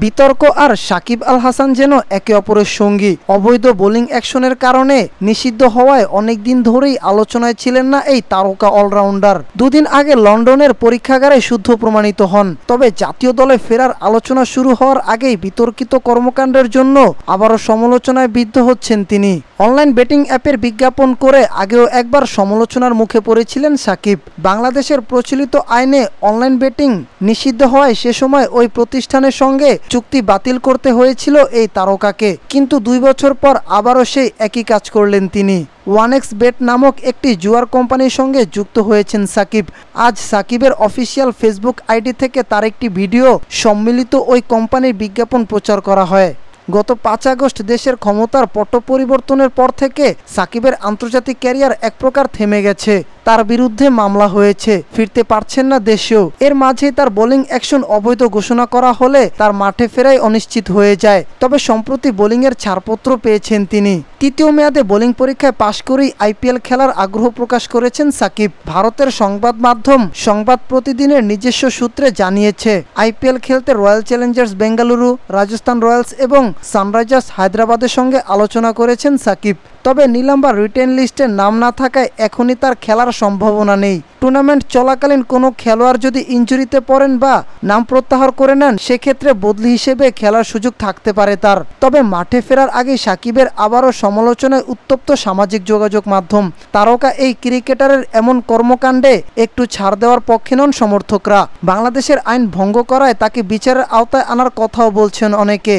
বিতর্ক আর সাকিব আল হাসান যেন একে অপরের সঙ্গী। অবৈধ বোলিং অ্যাকশনের কারণে নিষিদ্ধ হওয়ায় অনেকদিন ধরেই আলোচনায় ছিলেন না এই তারকা অলরাউন্ডার। দুদিন আগে লন্ডনের পরীক্ষাগারে শুদ্ধ প্রমাণিত হন। তবে জাতীয় দলে ফেরার আলোচনা শুরু হওয়ার আগেই বিতর্কিত কর্মকাণ্ডের জন্য আবারও সমালোচনায় বিদ্ধ হচ্ছেন তিনি। অনলাইন বেটিং অ্যাপের বিজ্ঞাপন করে আগেও একবার সমালোচনার মুখে পড়েছিলেন সাকিব। বাংলাদেশের প্রচলিত আইনে অনলাইন বেটিং নিষিদ্ধ হওয়ায় সে সময় ওই প্রতিষ্ঠানের সঙ্গে চুক্তি বাতিল করতে হয়েছিল এই তারকাকে। কিন্তু 2 বছর পর আবারও সেই একই কাজ করলেন তিনি। OneXBet নামক একটি জুয়ার কোম্পানির সঙ্গে যুক্ত হয়েছেন সাকিব। আজ সাকিবের অফিসিয়াল ফেসবুক আইডি থেকে তার একটি ভিডিও সম্মিলিত ওই কোম্পানির বিজ্ঞাপন প্রচার করা হয়। গত 5 আগস্ট দেশের ক্ষমতার পট পরিবর্তনের পর থেকে সাকিবের আন্তর্জাতিক ক্যারিয়ার এক প্রকার থেমে গেছে। তার বিরুদ্ধে মামলা হয়েছে, ফিরতে পারছেন না দেশেও। এর মাঝে তার বোলিং অ্যাকশন অবৈধ ঘোষণা করা হলে তার মাঠে ফেরাই অনিশ্চিত হয়ে যায়। তবে সম্প্রতি বোলিংয়ের ছাড়পত্র পেয়েছেন তিনি। তৃতীয় মেয়াদে বোলিং পরীক্ষায় পাশ করেই IPL খেলার আগ্রহ প্রকাশ করেছেন সাকিব। ভারতের সংবাদ মাধ্যম সংবাদ প্রতিদিনের নিজস্ব সূত্রে জানিয়েছে, IPL খেলতে royal Challengers Bengaluru, Rajasthan Royals এবং সানরাইজার্স হায়দ্রাবাদের সঙ্গে আলোচনা করেছেন সাকিব। তবে নিলাম বা রিটেন লিস্টে নাম না থাকায় এখনই তার খেলার সম্ভাবনা নেই। টুর্নামেন্ট চলাকালীন কোনো খেলোয়াড় যদি ইনজুরিতে পড়েন বা নাম প্রত্যাহার করে নেন, সেক্ষেত্রে বদলি হিসেবে খেলার সুযোগ থাকতে পারে তার। তবে মাঠে ফেরার আগে সাকিবের আবারও সমালোচনায় উত্তপ্ত সামাজিক যোগাযোগ মাধ্যম। তারকা এই ক্রিকেটারের এমন কর্মকাণ্ডে একটু ছাড় দেওয়ার পক্ষে নন সমর্থকরা। বাংলাদেশের আইন ভঙ্গ করায় তাকে বিচারের আওতায় আনার কথাও বলছেন অনেকে।